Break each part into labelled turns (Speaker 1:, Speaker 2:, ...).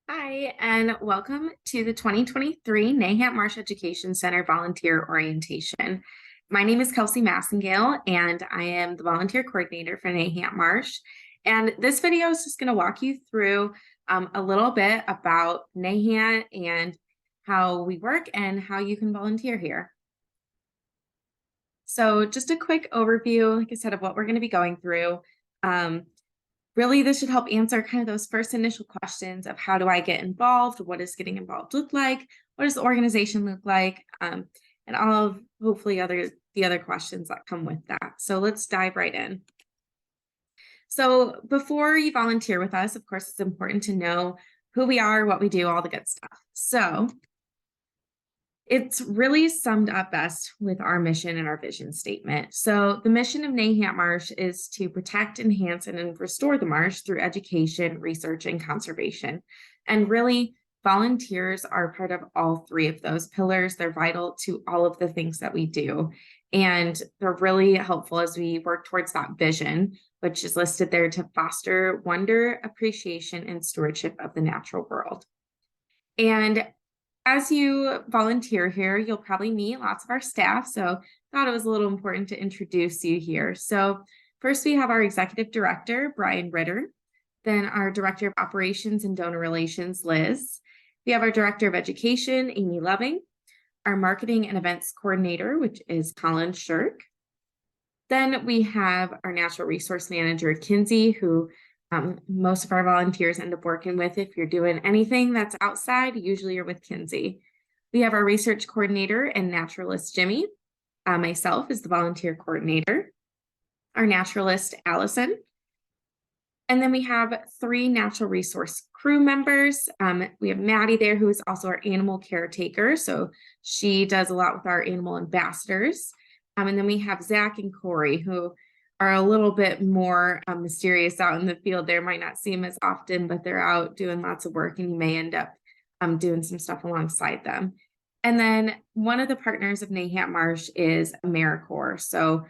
Speaker 1: Hi, and welcome to the 2023 Nahant Marsh Education Center Volunteer Orientation. My name is Kelsey Massengale, and I am the volunteer coordinator for Nahant Marsh. And this video is just going to walk you through a little bit about Nahant and how we work and how you can volunteer here. So just a quick overview, like I said, of what we're going to be going through. Really, this should help answer kind of those first initial questions of how do I get involved? What does getting involved look like? What does the organization look like? And all of hopefully the other questions that come with that. So let's dive right in. So before you volunteer with us, of course, it's important to know who we are, what we do, all the good stuff. So it's really summed up best with our mission and our vision statement. So the mission of Nahant Marsh is to protect, enhance, and restore the marsh through education, research, and conservation. And really, volunteers are part of all three of those pillars. They're vital to all of the things that we do. And they're really helpful as we work towards that vision, which is listed there to foster wonder, appreciation, and stewardship of the natural world. And as you volunteer here, you'll probably meet lots of our staff. So thought it was a little important to introduce you here. So first we have our executive director, Brian Ritter, then our director of operations and donor relations, Liz. We have our director of education, Amy Loving, our marketing and events coordinator, which is Colin Shirk. Then we have our natural resource manager, Kinsey, who most of our volunteers end up working with. If you're doing anything that's outside, usually you're with Kinsey. We have our research coordinator and naturalist, Jimmy. Myself is the volunteer coordinator. Our naturalist, Allison. And then we have 3 natural resource crew members. We have Maddie there, who is also our animal caretaker. So she does a lot with our animal ambassadors. And then we have Zach and Corey, who are a little bit more mysterious out in the field. There might not see them as often, but they're out doing lots of work, and you may end up doing some stuff alongside them. And then one of the partners of Nahant Marsh is AmeriCorps. So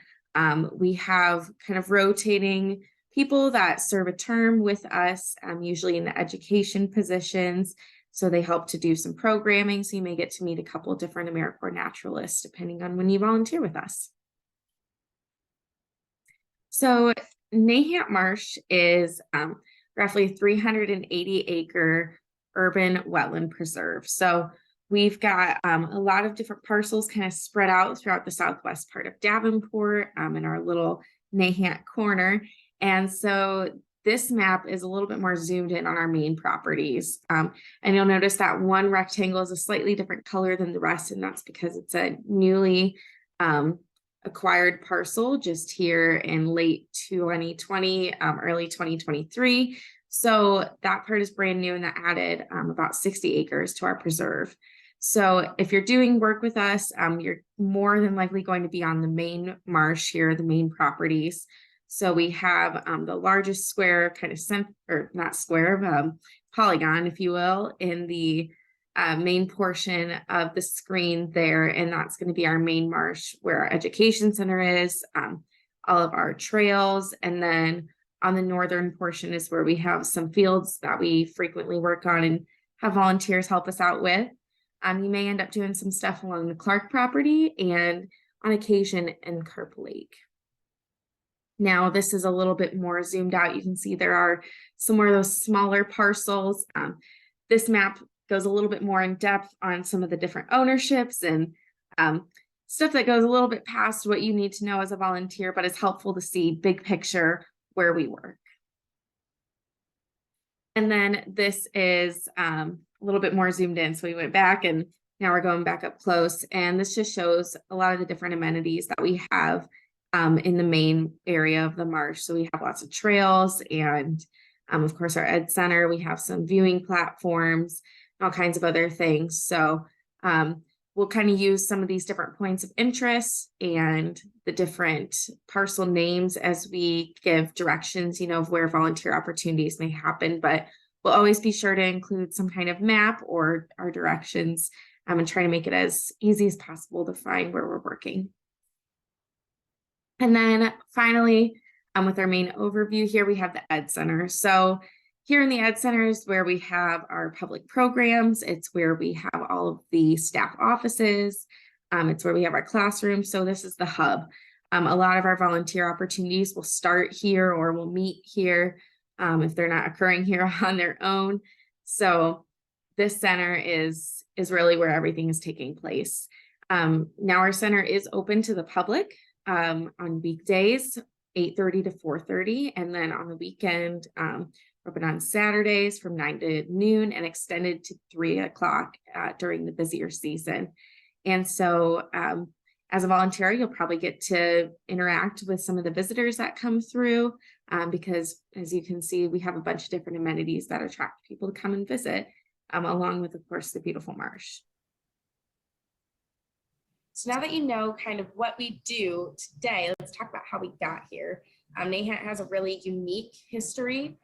Speaker 1: we have kind of rotating people that serve a term with us, usually in the education positions. So they help to do some programming. So you may get to meet a couple of different AmeriCorps naturalists, depending on when you volunteer with us. So Nahant Marsh is roughly 380-acre urban wetland preserve. So we've got a lot of different parcels kind of spread out throughout the southwest part of Davenport in our little Nahant corner. And so this map is a little bit more zoomed in on our main properties. And you'll notice that one rectangle is a slightly different color than the rest, and that's because it's a newly acquired parcel just here in late 2020, early 2023. So that part is brand new, and that added about 60 acres to our preserve. So if you're doing work with us, you're more than likely going to be on the main marsh here, the main properties. So we have the largest square, kind of or not square, polygon, if you will, in the main portion of the screen there, and that's going to be our main marsh where our education center is, all of our trails, and then on the northern portion is where we have some fields that we frequently work on and have volunteers help us out with. You may end up doing some stuff along the Clark property and on occasion in Carp Lake. Now, this is a little bit more zoomed out. You can see there are some more of those smaller parcels. This map goes a little bit more in depth on some of the different ownerships and stuff that goes a little bit past what you need to know as a volunteer, but it's helpful to see big picture where we work. And then this is a little bit more zoomed in. So we went back and now we're going back up close. And this just shows a lot of the different amenities that we have in the main area of the marsh. So we have lots of trails and of course our Ed Center. We have some viewing platforms, all kinds of other things. So we'll kind of use some of these different points of interest and the different parcel names as we give directions, of where volunteer opportunities may happen. But we'll always be sure to include some kind of map or our directions and try to make it as easy as possible to find where we're working. And then finally, with our main overview here, we have the Ed Center. So here in the Ed Center is where we have our public programs. It's where we have all of the staff offices. It's where we have our classrooms. So this is the hub. A lot of our volunteer opportunities will start here or will meet here if they're not occurring here on their own. So this center is really where everything is taking place. Now our center is open to the public on weekdays, 8:30 to 4:30, and then on the weekend, we're open on Saturdays from 9 to noon and extended to 3 o'clock during the busier season. And so as a volunteer, you'll probably get to interact with some of the visitors that come through because, as you can see, we have a bunch of different amenities that attract people to come and visit, along with, of course, the beautiful marsh. So now that you know kind of what we do today, let's talk about how we got here. Nahant has a really unique history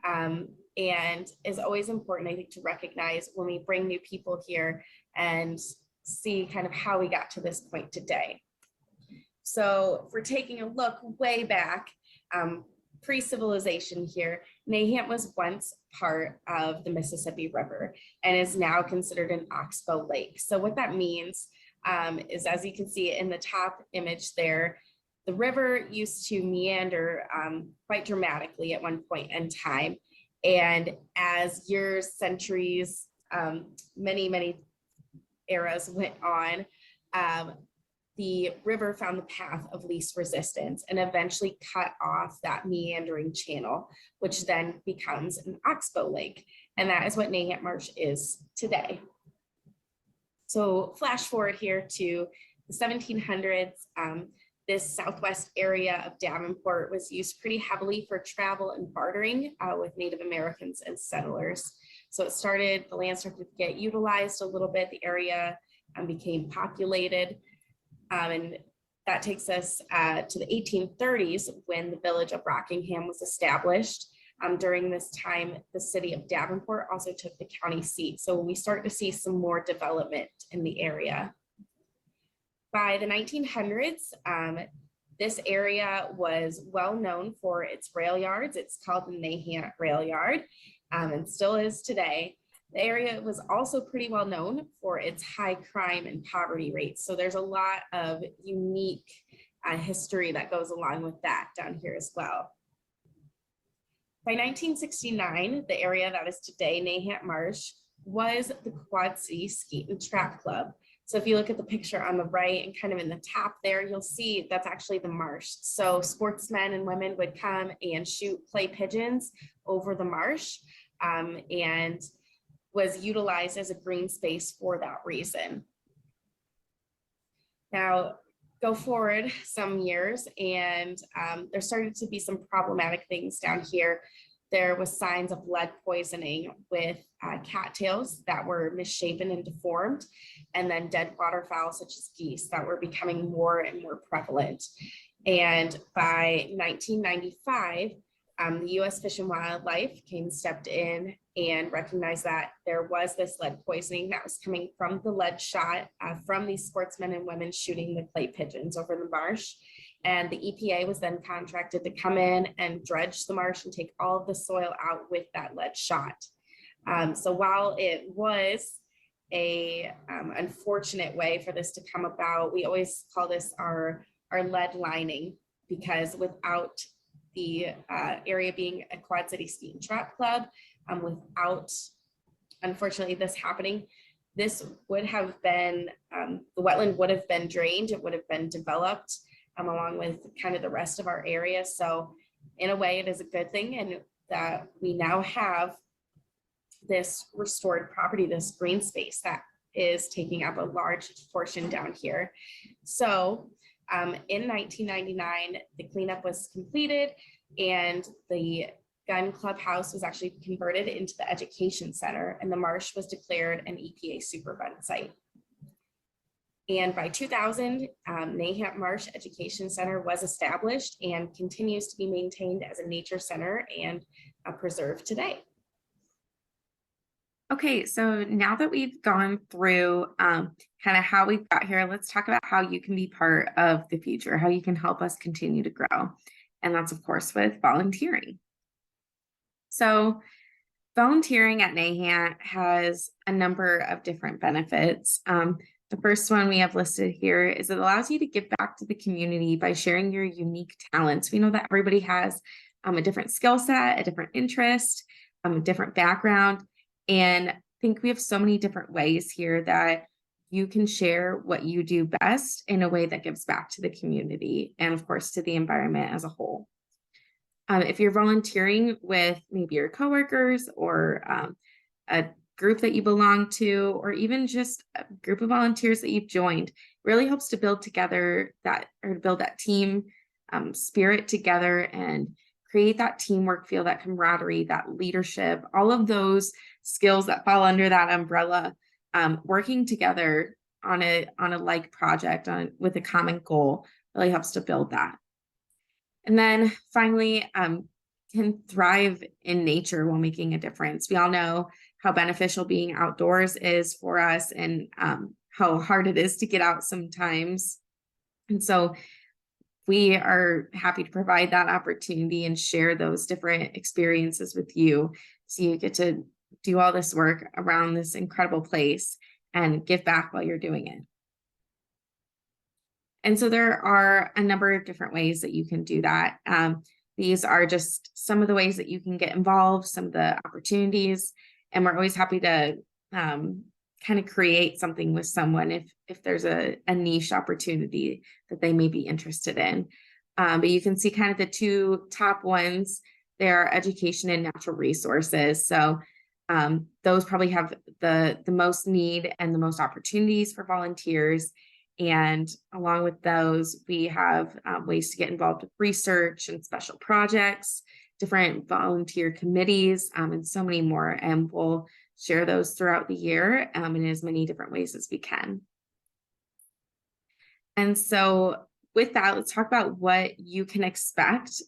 Speaker 1: and is always important, I think, to recognize when we bring new people here and see kind of how we got to this point today. So if we're taking a look way back, pre-civilization here, Nahant was once part of the Mississippi River and is now considered an oxbow lake. So what that means is, as you can see in the top image there, the river used to meander quite dramatically at one point in time. And as years, centuries, many eras went on, the river found the path of least resistance and eventually cut off that meandering channel, which then becomes an oxbow lake. And that is what Nahant Marsh is today. So flash forward here to the 1700s. This southwest area of Davenport was used pretty heavily for travel and bartering with Native Americans and settlers. So the land started to get utilized a little bit. The area became populated. And that takes us to the 1830s when the village of Rockingham was established. During this time, the city of Davenport also took the county seat. So we start to see some more development in the area. By the 1900s, this area was well known for its rail yards. It's called the Nahant Rail Yard and still is today. The area was also pretty well known for its high crime and poverty rates. So there's a lot of unique history that goes along with that down here as well. By 1969, the area that is today Nahant Marsh was the Quad City Skeet and Trap Club. So if you look at the picture on the right and kind of in the top there, you'll see that's actually the marsh. So sportsmen and women would come and shoot clay pigeons over the marsh and was utilized as a green space for that reason. Now, go forward some years and there started to be some problematic things down here. There was signs of lead poisoning with cattails that were misshapen and deformed, and then dead waterfowl such as geese that were becoming more and more prevalent. And by 1995, the U.S. Fish and Wildlife stepped in and recognized that there was this lead poisoning that was coming from the lead shot from these sportsmen and women shooting the clay pigeons over the marsh. And the EPA was then contracted to come in and dredge the marsh and take all of the soil out with that lead shot. So while it was a unfortunate way for this to come about, we always call this our lead lining, because without the area being a Quad City Skeet and Trap Club, without, unfortunately, this happening, this would have been, the wetland would have been drained, it would have been developed along with kind of the rest of our area. So in a way, it is a good thing, and that we now have this restored property, this green space that is taking up a large portion down here. So in 1999, the cleanup was completed and the gun clubhouse was actually converted into the education center, and the marsh was declared an EPA Superfund site. And by 2000, Nahant Marsh Education Center was established and continues to be maintained as a nature center and preserved today. Okay, so now that we've gone through kind of how we got here, let's talk about how you can be part of the future, how you can help us continue to grow. And that's, of course, with volunteering. So Volunteering at Nahant has a number of different benefits. The first one we have listed here is it allows you to give back to the community by sharing your unique talents. We know that everybody has a different skill set, a different interest, a different background. And I think we have so many different ways here that you can share what you do best in a way that gives back to the community and, of course, to the environment as a whole. If you're volunteering with maybe your coworkers or a group that you belong to, or even just a group of volunteers that you've joined, really helps to build together that or build that team spirit together and create that teamwork feel, that camaraderie, that leadership, all of those skills that fall under that umbrella, working together on a like project with a common goal really helps to build that. And then finally, can thrive in nature while making a difference. We all know how beneficial being outdoors is for us and how hard it is to get out sometimes. And so we are happy to provide that opportunity and share those different experiences with you. So you get to do all this work around this incredible place and give back while you're doing it. And so there are a number of different ways that you can do that. These are just some of the ways that you can get involved, some of the opportunities, and we're always happy to kind of create something with someone if there's a niche opportunity that they may be interested in. But you can see kind of the two top ones. There are education and natural resources. So those probably have the most need and the most opportunities for volunteers. And along with those, we have ways to get involved with research and special projects, different volunteer committees, and so many more. And we'll share those throughout the year in as many different ways as we can. And so with that, let's talk about what you can expect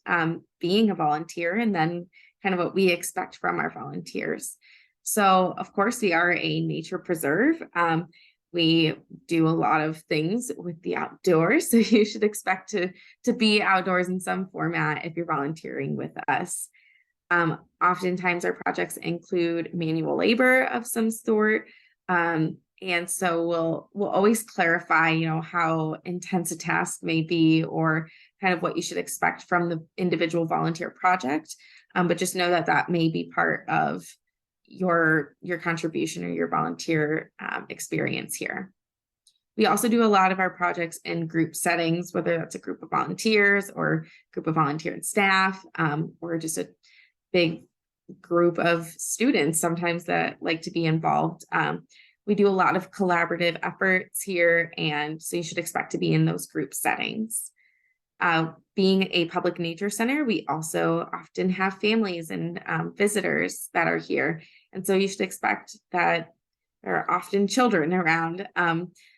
Speaker 1: being a volunteer, and then kind of what we expect from our volunteers. So of course, we are a nature preserve. We do a lot of things with the outdoors, so you should expect to be outdoors in some format if you're volunteering with us. Oftentimes our projects include manual labor of some sort. And so we'll always clarify, how intense a task may be or kind of what you should expect from the individual volunteer project. But just know that that may be part of your contribution or your volunteer experience here. We also do a lot of our projects in group settings, whether that's a group of volunteers or group of volunteer and staff, or just a big group of students sometimes that like to be involved. We do a lot of collaborative efforts here, and so you should expect to be in those group settings. Being a public nature center, we also often have families and visitors that are here. And so you should expect that there are often children around.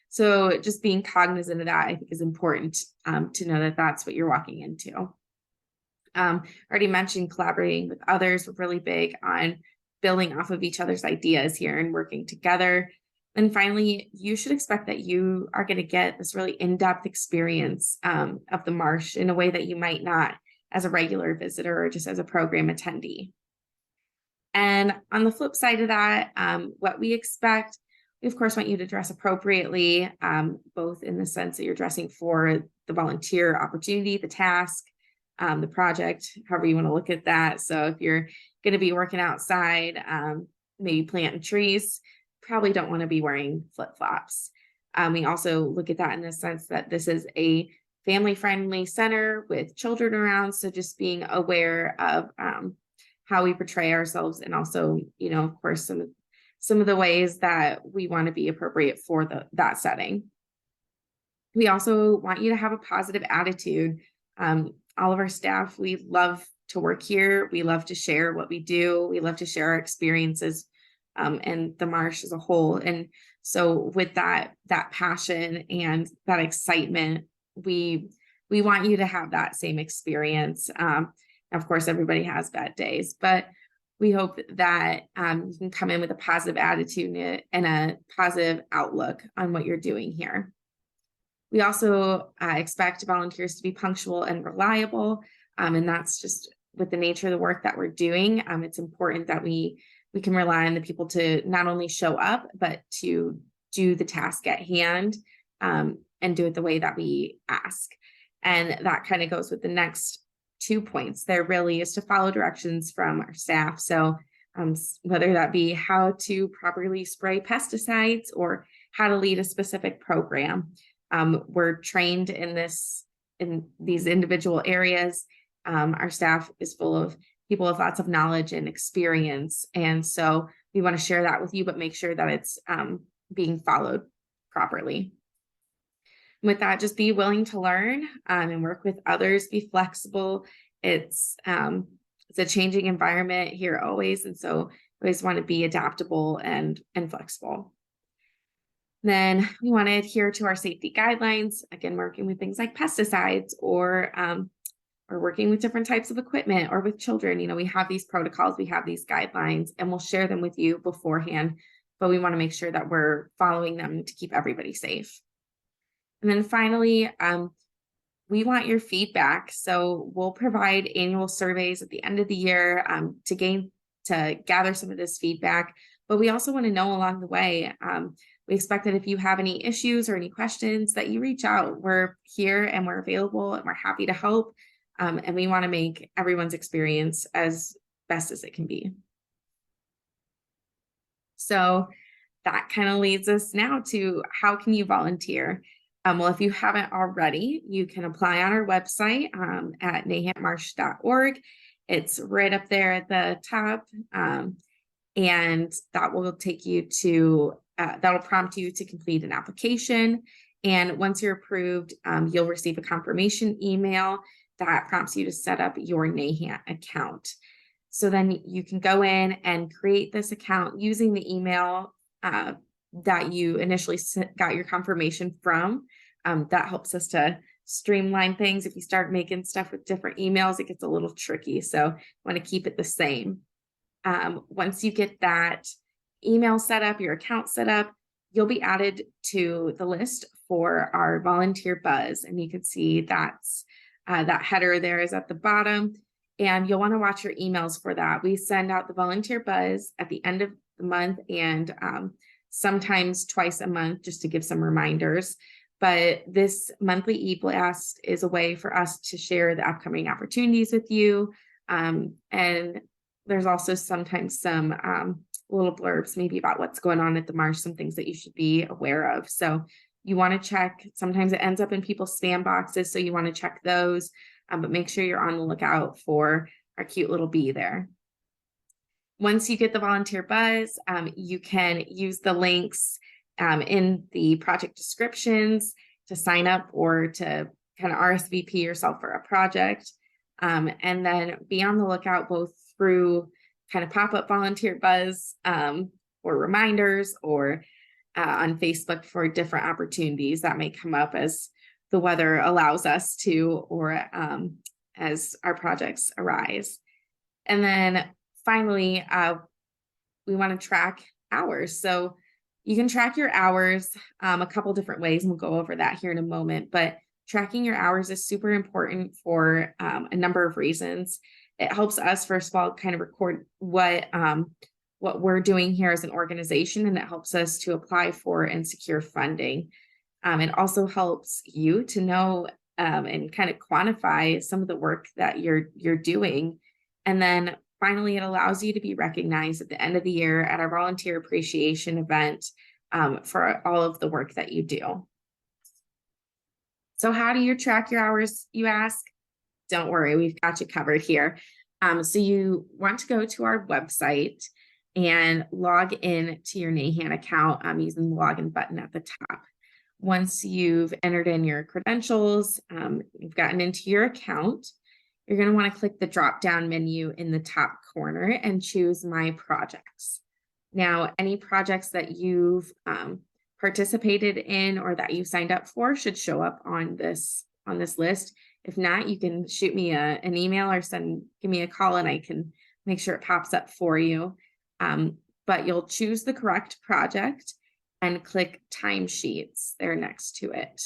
Speaker 1: So just being cognizant of that, I think, is important to know that that's what you're walking into. Already mentioned collaborating with others. We're really big on building off of each other's ideas here and working together. And finally, you should expect that you are going to get this really in-depth experience of the marsh in a way that you might not as a regular visitor or just as a program attendee. And on the flip side of that, what we expect, we of course want you to dress appropriately, both in the sense that you're dressing for the volunteer opportunity, the task, the project, however you want to look at that. So if you're going to be working outside, maybe planting trees, probably don't want to be wearing flip-flops. We also look at that in the sense that this is a family-friendly center with children around. So just being aware of how we portray ourselves, and also, of course, some of the ways that we want to be appropriate for that setting. We also want you to have a positive attitude. All of our staff, we love to work here. We love to share what we do. We love to share our experiences and the marsh as a whole. And so with that passion and that excitement, we want you to have that same experience. Of course, everybody has bad days, but we hope that you can come in with a positive attitude and a positive outlook on what you're doing here. We also expect volunteers to be punctual and reliable. And that's just with the nature of the work that we're doing, it's important that we can rely on the people to not only show up, but to do the task at hand, and do it the way that we ask. And that kind of goes with the next 2 points. There really is to follow directions from our staff. So whether that be how to properly spray pesticides or how to lead a specific program, we're trained in these individual areas. Our staff is full of people with lots of knowledge and experience, and so we want to share that with you, but make sure that it's being followed properly. With that, just be willing to learn, and work with others. Be flexible. It's a changing environment here always, and so we always want to be adaptable and flexible. Then we want to adhere to our safety guidelines. Again, working with things like pesticides or working with different types of equipment or with children. We have these protocols, we have these guidelines, and we'll share them with you beforehand, but we want to make sure that we're following them to keep everybody safe. And then finally, we want your feedback. So we'll provide annual surveys at the end of the year to gather some of this feedback, but we also want to know along the way. We expect that if you have any issues or any questions that you reach out. We're here and we're available and we're happy to help. And we want to make everyone's experience as best as it can be. So that kind of leads us now to how can you volunteer? Well, if you haven't already, you can apply on our website at nahantmarsh.org. It's right up there at the top. And that will take you to, that'll prompt you to complete an application. And once you're approved, you'll receive a confirmation email that prompts you to set up your Nahant account. So then you can go in and create this account using the email that you initially got your confirmation from. That helps us to streamline things. If you start making stuff with different emails, it gets a little tricky. So you want to keep it the same. Once you get that email set up, your account set up, you'll be added to the list for our volunteer buzz. And you can see that's that header there is at the bottom. And you'll want to watch your emails for that. We send out the volunteer buzz at the end of the month and sometimes twice a month just to give some reminders. But this monthly e-blast is a way for us to share the upcoming opportunities with you. And there's also sometimes some little blurbs maybe about what's going on at the Marsh, some things that you should be aware of. So you want to check. Sometimes it ends up in people's spam boxes, so you want to check those, but make sure you're on the lookout for our cute little bee there. Once you get the volunteer buzz, you can use the links in the project descriptions to sign up or to kind of RSVP yourself for a project. And then be on the lookout both through kind of pop-up volunteer buzz or reminders or on Facebook for different opportunities that may come up as the weather allows us to, or as our projects arise. And then finally, we want to track hours. So you can track your hours a couple different ways, and we'll go over that here in a moment, but tracking your hours is super important for a number of reasons. It helps us, first of all, kind of record what we're doing here as an organization, and it helps us to apply for and secure funding. It also helps you to know and kind of quantify some of the work that you're doing. And then finally, it allows you to be recognized at the end of the year at our volunteer appreciation event for all of the work that you do. So how do you track your hours, you ask? Don't worry, we've got you covered here. So you want to go to our website and log in to your Nahant account using the login button at the top. Once you've entered in your credentials, you've gotten into your account, you're going to want to click the drop-down menu in the top corner and choose My Projects. Now, any projects that you've participated in or that you signed up for should show up on this list. If not, you can shoot me an email or give me a call and I can make sure it pops up for you. But you'll choose the correct project and click timesheets there next to it.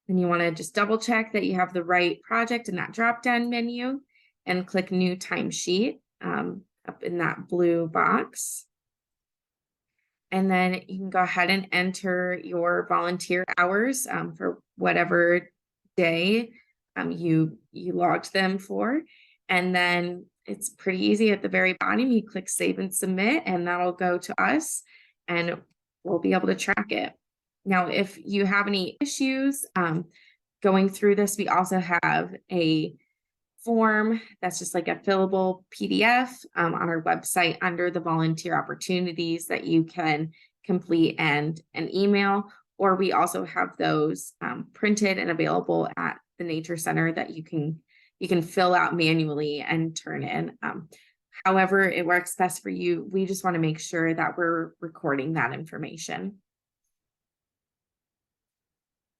Speaker 1: And you want to just double check that you have the right project in that drop-down menu. and click New Timesheet up in that blue box. And then you can go ahead and enter your volunteer hours for whatever day you logged them for. And then it's pretty easy. At the very bottom, you click Save and Submit, and that'll go to us, and we'll be able to track it. Now, if you have any issues going through this, we also have a form that's just like a fillable PDF on our website under the volunteer opportunities that you can complete and email, or we also have those printed and available at the Nature Center that you can fill out manually and turn in. However it works best for you, we just want to make sure that we're recording that information.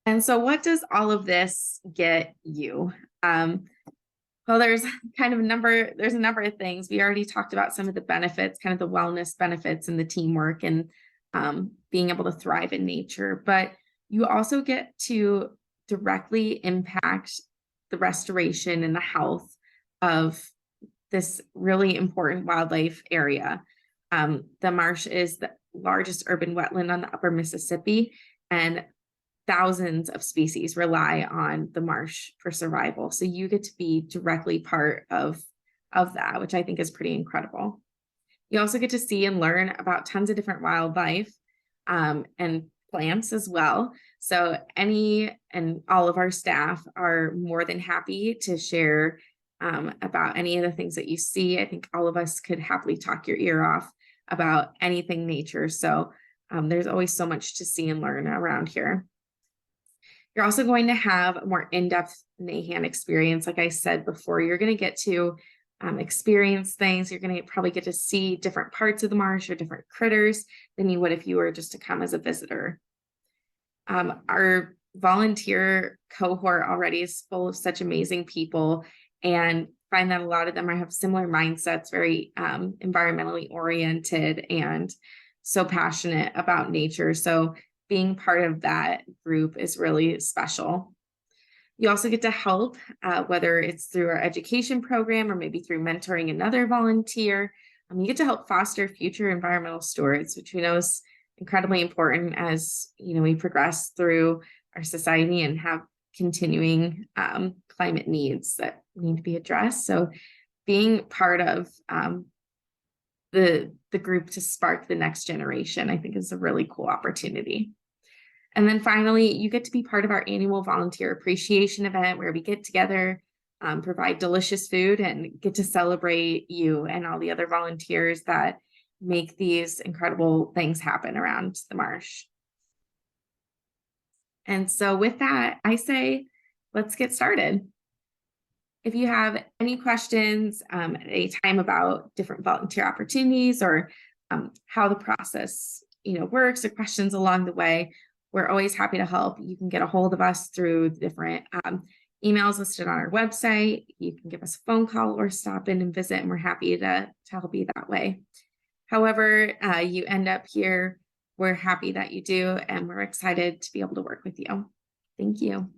Speaker 1: And so what does all of this get you? Well, there's a number of things. We already talked about some of the benefits, kind of the wellness benefits and the teamwork and being able to thrive in nature. But you also get to directly impact the restoration and the health of this really important wildlife area. The marsh is the largest urban wetland on the upper Mississippi, and thousands of species rely on the marsh for survival. So you get to be directly part of that, which I think is pretty incredible. You also get to see and learn about tons of different wildlife and plants as well. So any and all of our staff are more than happy to share about any of the things that you see. I think all of us could happily talk your ear off about anything nature. So there's always so much to see and learn around here. You're also going to have a more in-depth Nahant experience. Like I said before, you're going to get to experience things. You're going to probably get to see different parts of the marsh or different critters than you would if you were just to come as a visitor. Our volunteer cohort already is full of such amazing people, and find that a lot of them have similar mindsets, very environmentally oriented and so passionate about nature. So being part of that group is really special. You also get to help, whether it's through our education program or maybe through mentoring another volunteer. You get to help foster future environmental stewards, which we know is incredibly important as we progress through our society and have continuing climate needs that need to be addressed. So being part of the group to spark the next generation, I think, is a really cool opportunity. And then finally, you get to be part of our annual volunteer appreciation event where we get together, provide delicious food, and get to celebrate you and all the other volunteers that make these incredible things happen around the marsh. And so with that, I say, let's get started. If you have any questions at any time about different volunteer opportunities or how the process works, or questions along the way, we're always happy to help. You can get a hold of us through different emails listed on our website. You can give us a phone call or stop in and visit, and we're happy to help you that way. However you end up here, we're happy that you do, and we're excited to be able to work with you. Thank you.